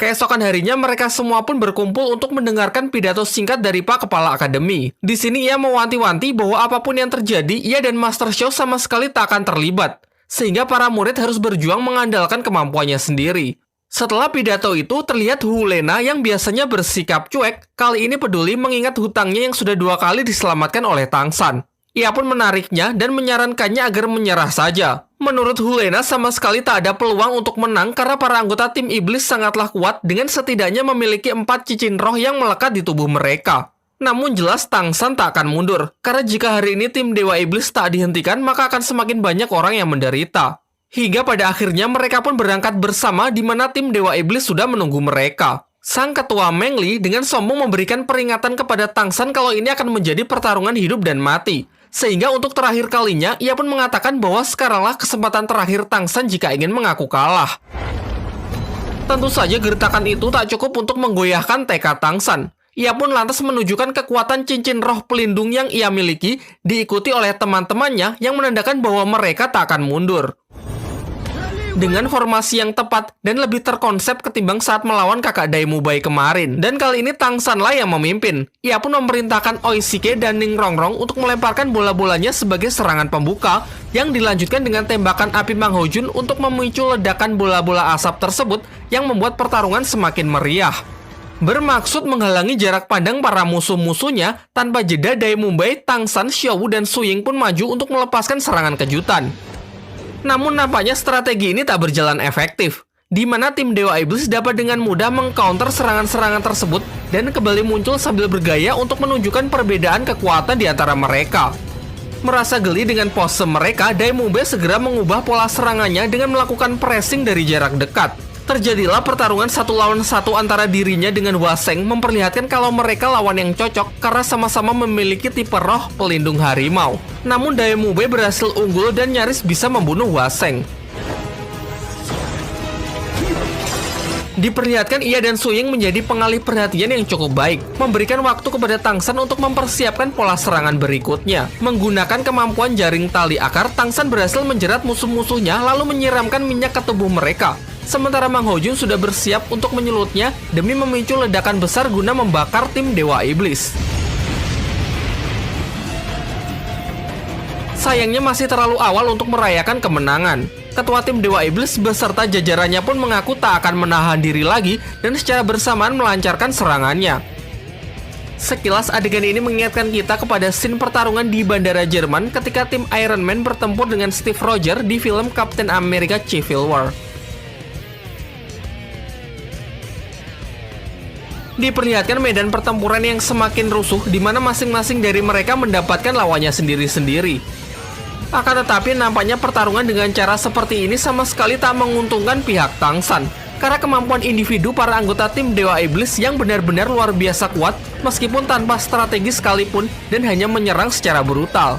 Keesokan harinya mereka semua pun berkumpul untuk mendengarkan pidato singkat dari Pak Kepala Akademi. Di sini ia mewanti-wanti bahwa apapun yang terjadi, ia dan Master Xiao sama sekali tak akan terlibat. Sehingga para murid harus berjuang mengandalkan kemampuannya sendiri. Setelah pidato itu, terlihat Hu Lena yang biasanya bersikap cuek, kali ini peduli mengingat hutangnya yang sudah 2 kali diselamatkan oleh Tang San. Ia pun menariknya dan menyarankannya agar menyerah saja. Menurut Hu Lena sama sekali tak ada peluang untuk menang karena para anggota tim iblis sangatlah kuat dengan setidaknya memiliki 4 cincin roh yang melekat di tubuh mereka. Namun jelas Tang San tak akan mundur, karena jika hari ini tim Dewa Iblis tak dihentikan maka akan semakin banyak orang yang menderita. Hingga pada akhirnya mereka pun berangkat bersama di mana tim Dewa Iblis sudah menunggu mereka. Sang ketua Meng Li dengan sombong memberikan peringatan kepada Tang San kalau ini akan menjadi pertarungan hidup dan mati. Sehingga untuk terakhir kalinya, ia pun mengatakan bahwa sekaranglah kesempatan terakhir Tang San jika ingin mengaku kalah. Tentu saja gertakan itu tak cukup untuk menggoyahkan tekad Tang San. Ia pun lantas menunjukkan kekuatan cincin roh pelindung yang ia miliki, diikuti oleh teman-temannya yang menandakan bahwa mereka tak akan mundur. Dengan formasi yang tepat dan lebih terkonsep ketimbang saat melawan kakak Daimubai kemarin. Dan kali ini Tang San lah yang memimpin. Ia pun memerintahkan Oishike dan Ning Rongrong untuk melemparkan bola-bolanya sebagai serangan pembuka yang dilanjutkan dengan tembakan api Mang Hojun untuk memicu ledakan bola-bola asap tersebut yang membuat pertarungan semakin meriah. Bermaksud menghalangi jarak pandang para musuh-musuhnya, tanpa jeda Daimubai, Tang San, Xiaowu, dan Su Ying pun maju untuk melepaskan serangan kejutan. Namun nampaknya strategi ini tak berjalan efektif, di mana tim Dewa Iblis dapat dengan mudah mengcounter serangan-serangan tersebut dan kembali muncul sambil bergaya untuk menunjukkan perbedaan kekuatan di antara mereka. Merasa geli dengan pose mereka, Daimubai segera mengubah pola serangannya dengan melakukan pressing dari jarak dekat. Terjadilah pertarungan 1 lawan 1 antara dirinya dengan Hua Seng, memperlihatkan kalau mereka lawan yang cocok karena sama-sama memiliki tipe roh pelindung harimau. Namun Daimubai berhasil unggul dan nyaris bisa membunuh Hua Seng. Diperlihatkan ia dan Su Ying menjadi pengalih perhatian yang cukup baik, memberikan waktu kepada Tang San untuk mempersiapkan pola serangan berikutnya. Menggunakan kemampuan jaring tali akar, Tang San berhasil menjerat musuh-musuhnya lalu menyiramkan minyak ke tubuh mereka. Sementara Mang Hojun sudah bersiap untuk menyulutnya demi memicu ledakan besar guna membakar tim Dewa Iblis. Sayangnya masih terlalu awal untuk merayakan kemenangan. Ketua tim Dewa Iblis beserta jajarannya pun mengaku tak akan menahan diri lagi dan secara bersamaan melancarkan serangannya. Sekilas adegan ini mengingatkan kita kepada scene pertarungan di bandara Jerman ketika tim Iron Man bertempur dengan Steve Rogers di film Captain America Civil War. Diperlihatkan medan pertempuran yang semakin rusuh di mana masing-masing dari mereka mendapatkan lawannya sendiri-sendiri. Akan tetapi nampaknya pertarungan dengan cara seperti ini sama sekali tak menguntungkan pihak Tang San. Karena kemampuan individu para anggota tim Dewa Iblis yang benar-benar luar biasa kuat meskipun tanpa strategi sekalipun dan hanya menyerang secara brutal.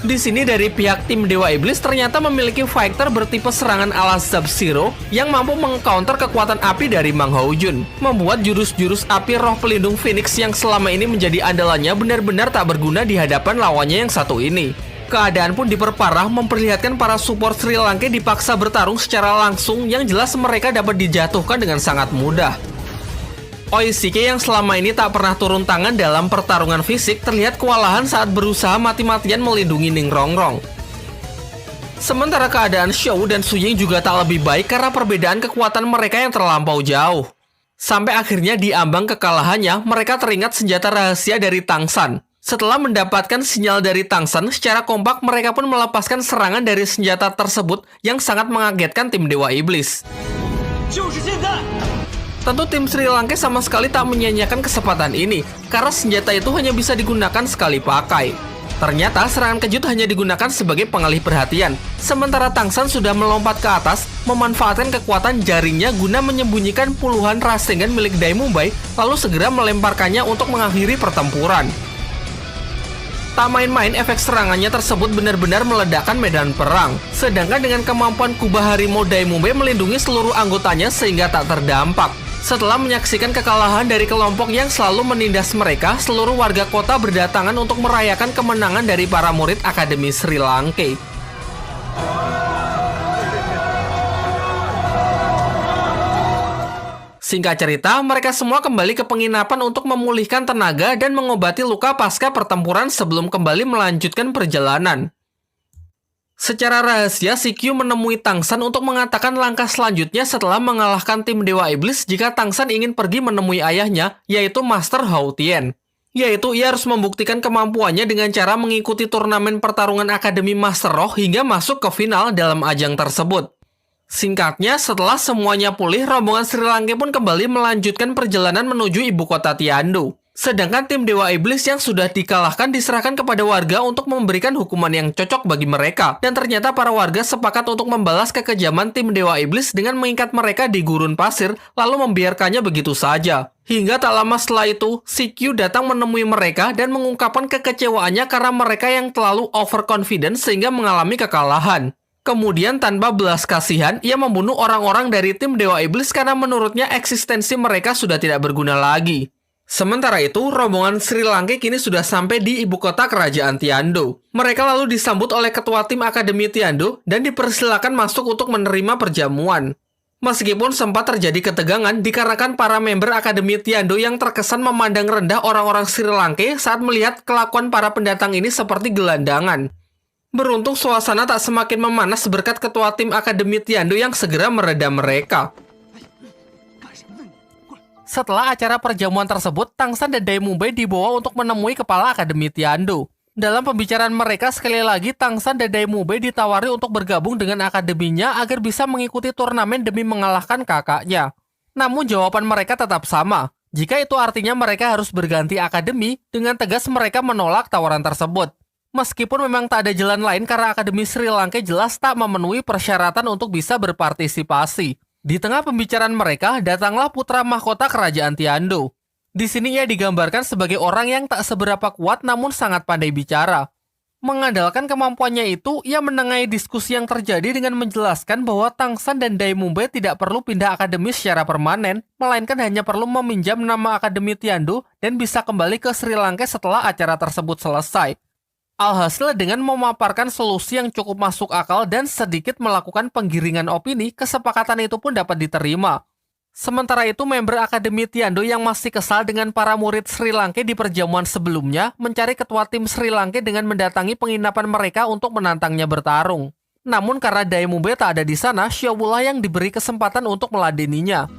Di sini dari pihak tim Dewa Iblis ternyata memiliki fighter bertipe serangan ala Sub-Zero yang mampu mengcounter kekuatan api dari Mang Hojun, membuat jurus-jurus api roh pelindung Phoenix yang selama ini menjadi andalannya benar-benar tak berguna di hadapan lawannya yang satu ini. Keadaan pun diperparah memperlihatkan para support Sri Lanka dipaksa bertarung secara langsung yang jelas mereka dapat dijatuhkan dengan sangat mudah. Oishike yang selama ini tak pernah turun tangan dalam pertarungan fisik terlihat kewalahan saat berusaha mati-matian melindungi Ning Rongrong. Sementara keadaan Xiaowu dan Su Ying juga tak lebih baik karena perbedaan kekuatan mereka yang terlampau jauh. Sampai akhirnya di ambang kekalahannya, mereka teringat senjata rahasia dari Tang San. Setelah mendapatkan sinyal dari Tang San, secara kompak mereka pun melepaskan serangan dari senjata tersebut yang sangat mengagetkan tim Dewa Iblis. Tentu tim Sri Lanka sama sekali tak menyia-nyiakan kesempatan ini, karena senjata itu hanya bisa digunakan sekali pakai. Ternyata serangan kejut hanya digunakan sebagai pengalih perhatian, sementara Tang San sudah melompat ke atas, memanfaatkan kekuatan jaringnya guna menyembunyikan puluhan rasengan milik Daimubai, lalu segera melemparkannya untuk mengakhiri pertempuran. Tak main-main, efek serangannya tersebut benar-benar meledakkan medan perang. Sedangkan dengan kemampuan kubah harimau Daimubai melindungi seluruh anggotanya sehingga tak terdampak. Setelah menyaksikan kekalahan dari kelompok yang selalu menindas mereka, seluruh warga kota berdatangan untuk merayakan kemenangan dari para murid Akademi Sri Lanka. Singkat cerita, mereka semua kembali ke penginapan untuk memulihkan tenaga dan mengobati luka pasca pertempuran sebelum kembali melanjutkan perjalanan. Secara rahasia, si Q menemui Tang San untuk mengatakan langkah selanjutnya setelah mengalahkan tim Dewa Iblis jika Tang San ingin pergi menemui ayahnya, yaitu Master Hao Tian. Yaitu ia harus membuktikan kemampuannya dengan cara mengikuti turnamen pertarungan Akademi Master Roh hingga masuk ke final dalam ajang tersebut. Singkatnya, setelah semuanya pulih, rombongan Sri Lanka pun kembali melanjutkan perjalanan menuju ibu kota Tiandu. Sedangkan tim Dewa Iblis yang sudah dikalahkan diserahkan kepada warga untuk memberikan hukuman yang cocok bagi mereka. Dan ternyata para warga sepakat untuk membalas kekejaman tim Dewa Iblis dengan mengikat mereka di gurun pasir, lalu membiarkannya begitu saja. Hingga tak lama setelah itu, si Q datang menemui mereka dan mengungkapkan kekecewaannya karena mereka yang terlalu overconfident sehingga mengalami kekalahan. Kemudian tanpa belas kasihan, ia membunuh orang-orang dari tim Dewa Iblis karena menurutnya eksistensi mereka sudah tidak berguna lagi. Sementara itu, rombongan Sri Lanka kini sudah sampai di ibu kota kerajaan Tiandu. Mereka lalu disambut oleh ketua tim Akademi Tiandu dan dipersilakan masuk untuk menerima perjamuan. Meskipun sempat terjadi ketegangan dikarenakan para member Akademi Tiandu yang terkesan memandang rendah orang-orang Sri Lanka saat melihat kelakuan para pendatang ini seperti gelandangan. Beruntung suasana tak semakin memanas berkat ketua tim Akademi Tiandu yang segera meredam mereka. Setelah acara perjamuan tersebut, Tang San dan Dai Mubei dibawa untuk menemui kepala Akademi Tiandu. Dalam pembicaraan mereka, sekali lagi Tang San dan Dai Mubei ditawari untuk bergabung dengan akademinya agar bisa mengikuti turnamen demi mengalahkan kakaknya. Namun jawaban mereka tetap sama. Jika itu artinya mereka harus berganti akademi, dengan tegas mereka menolak tawaran tersebut. Meskipun memang tak ada jalan lain karena Akademi Sri Lanka jelas tak memenuhi persyaratan untuk bisa berpartisipasi. Di tengah pembicaraan mereka, datanglah putra mahkota kerajaan Tiandu. Di sini ia digambarkan sebagai orang yang tak seberapa kuat namun sangat pandai bicara. Mengandalkan kemampuannya itu, ia menengahi diskusi yang terjadi dengan menjelaskan bahwa Tang San dan Dai Mubei tidak perlu pindah akademi secara permanen, melainkan hanya perlu meminjam nama Akademi Tiandu dan bisa kembali ke Sri Lanka setelah acara tersebut selesai. Alhasil dengan memaparkan solusi yang cukup masuk akal dan sedikit melakukan penggiringan opini, kesepakatan itu pun dapat diterima. Sementara itu, member Akademi Tiandu yang masih kesal dengan para murid Sri Lanka di perjamuan sebelumnya mencari ketua tim Sri Lanka dengan mendatangi penginapan mereka untuk menantangnya bertarung. Namun karena Dai Mubei tak ada di sana, Xiaowulah yang diberi kesempatan untuk meladeninya.